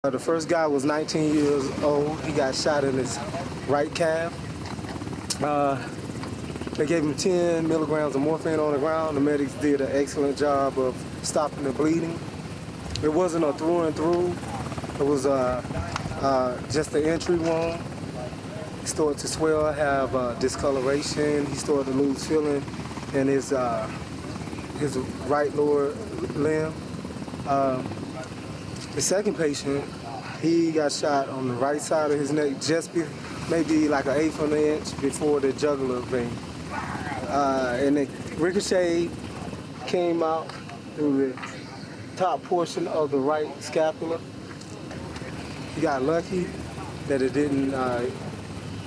The first guy was 19 years old. He got shot in his right calf. They gave him 10 milligrams of morphine on the ground. The medics did an excellent job of stopping the bleeding. It wasn't a through and through. It was just an entry wound. He started to swell, have discoloration. He started to lose feeling in his right lower limb. The second patient, he got shot on the right side of his neck, just maybe like an eighth of an inch before the jugular vein. And the ricochet came out through the top portion of the right scapula. He got lucky that it didn't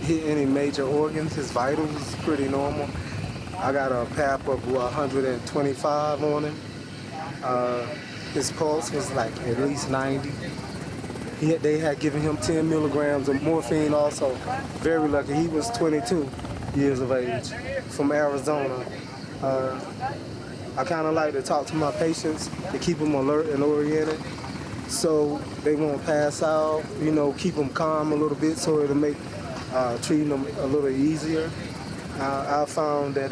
hit any major organs. His vitals was pretty normal. I got a PAP of 125 on him. His pulse was like at least 90. They had given him 10 milligrams of morphine also. Very lucky. He was 22 years of age from Arizona. I kind of like to talk to my patients to keep them alert and oriented so they won't pass out, you know, keep them calm a little bit so it'll make treating them a little easier. I found that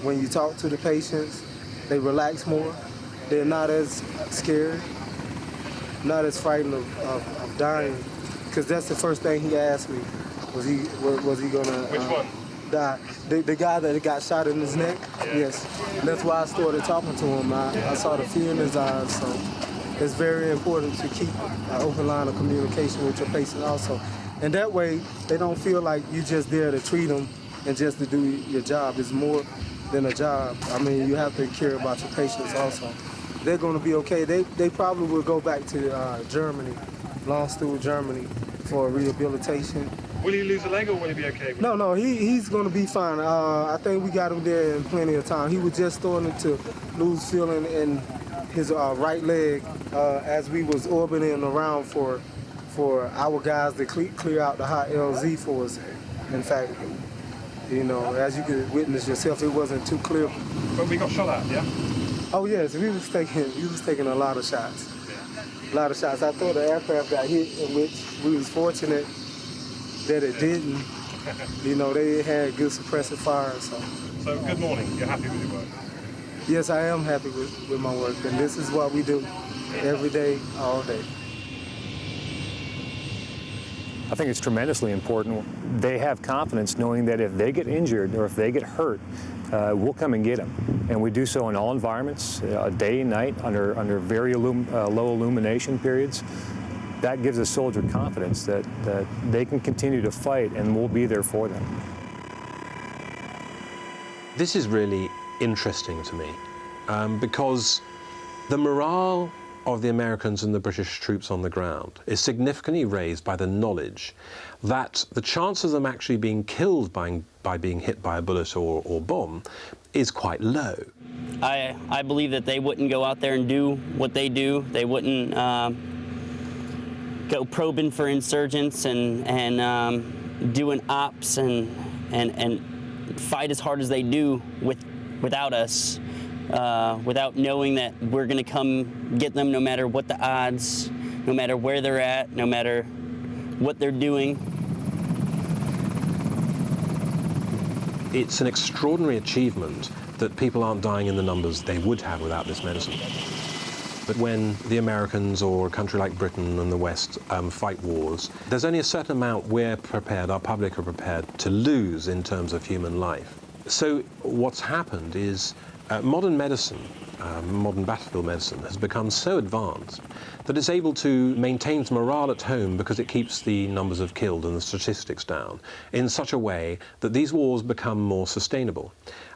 when you talk to the patients, they relax more. They're not as scared, not as frightened of dying, because that's the first thing he asked me. Was he gonna die? The guy that got shot in his neck? Yeah. Yes. And that's why I started talking to him. I saw the fear in his eyes, so it's very important to keep an open line of communication with your patient also. And that way, they don't feel like you're just there to treat them and just to do your job. It's more than a job. I mean, you have to care about your patients also. They're going to be okay. They probably will go back to Germany, Landstuhl, Germany, for rehabilitation. Will he lose a leg or will he be okay? No, he's going to be fine. I think we got him there in plenty of time. He was just starting to lose feeling in his right leg as we was orbiting around for our guys to clear out the hot LZ for us. In fact, you know, as you could witness yourself, it wasn't too clear. But we got shot at, yeah? Oh yes, we was taking a lot of shots. A lot of shots. I thought the aircraft got hit, in which we was fortunate that it didn't. You know, they had good suppressive fire, so. So good morning. You're happy with your work? Yes, I am happy with my work, and this is what we do every day, all day. I think it's tremendously important. They have confidence knowing that if they get injured or if they get hurt, we'll come and get them. And we do so in all environments, day and night, under very low illumination periods. That gives a soldier confidence that they can continue to fight and we'll be there for them. This is really interesting to me because the morale of the Americans and the British troops on the ground is significantly raised by the knowledge that the chance of them actually being killed by being hit by a bullet or bomb is quite low. I believe that they wouldn't go out there and do what they do. They wouldn't go probing for insurgents and doing ops and fight as hard as they do without us. Without knowing that we're going to come get them no matter what the odds, no matter where they're at, no matter what they're doing. It's an extraordinary achievement that people aren't dying in the numbers they would have without this medicine. But when the Americans or a country like Britain and the West fight wars, there's only a certain amount we're prepared, our public are prepared to lose in terms of human life. So what's happened is modern medicine, modern battlefield medicine, has become so advanced that it's able to maintain morale at home because it keeps the numbers of killed and the statistics down in such a way that these wars become more sustainable.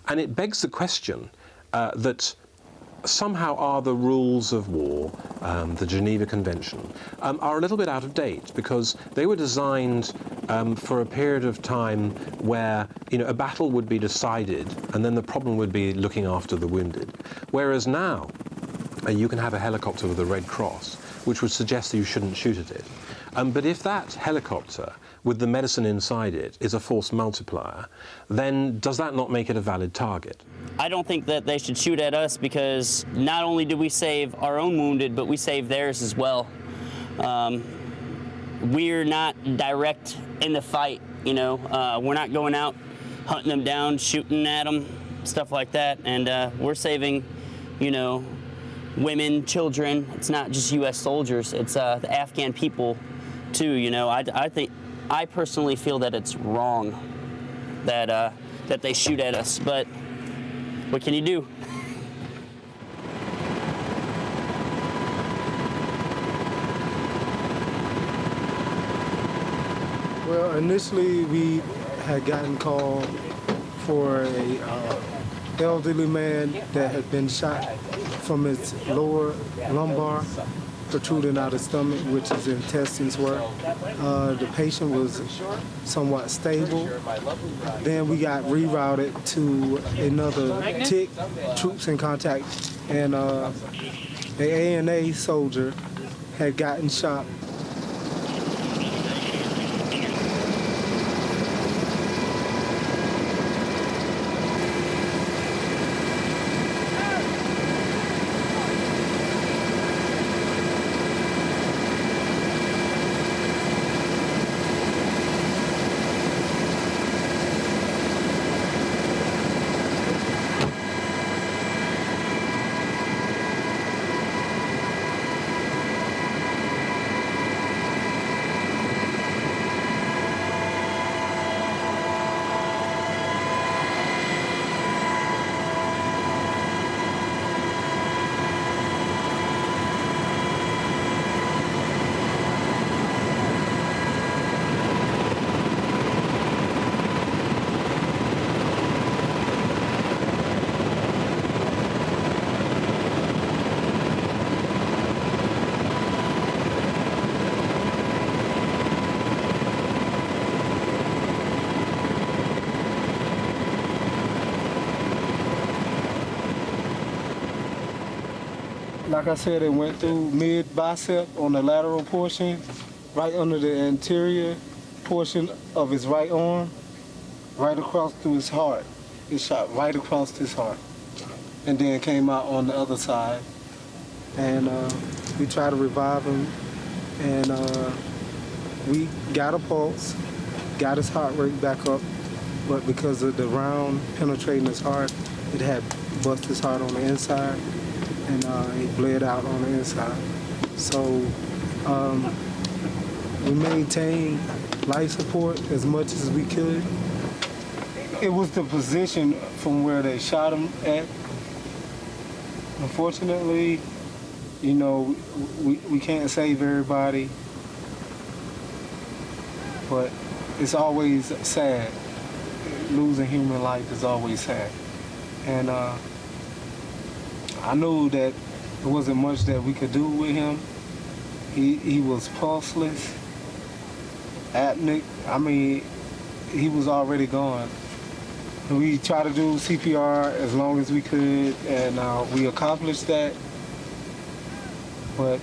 And it begs the question that somehow are the rules of war, the Geneva Convention, are a little bit out of date because they were designed for a period of time where, you know, a battle would be decided and then the problem would be looking after the wounded. Whereas now, you can have a helicopter with a Red Cross, which would suggest that you shouldn't shoot at it. But if that helicopter with the medicine inside it is a force multiplier, then does that not make it a valid target? I don't think that they should shoot at us because not only do we save our own wounded, but we save theirs as well. we're not direct in the fight, you know. We're not going out hunting them down, shooting at them, stuff like that. And we're saving, you know, women, children. It's not just U.S. soldiers. It's the Afghan people too. You know, I personally feel that it's wrong that that they shoot at us. But what can you do? Well, initially we had gotten called for a elderly man that had been shot from his lower lumbar, protruding out his stomach, which his intestines were. The patient was somewhat stable. Then we got rerouted to another TIC, troops in contact, and the ANA soldier had gotten shot. Like I said, it went through mid-bicep on the lateral portion, right under the anterior portion of his right arm, right across through his heart. It shot right across his heart, and then came out on the other side. And we tried to revive him, and we got a pulse, got his heart rate back up, but because of the round penetrating his heart, it had bust his heart on the inside, and he bled out on the inside. So we maintained life support as much as we could. It was the position from where they shot him at. Unfortunately, you know, we can't save everybody, but it's always sad. Losing human life is always sad. And I knew that there wasn't much that we could do with him. He was pulseless, apneic. I mean, he was already gone. We tried to do CPR as long as we could, and we accomplished that. But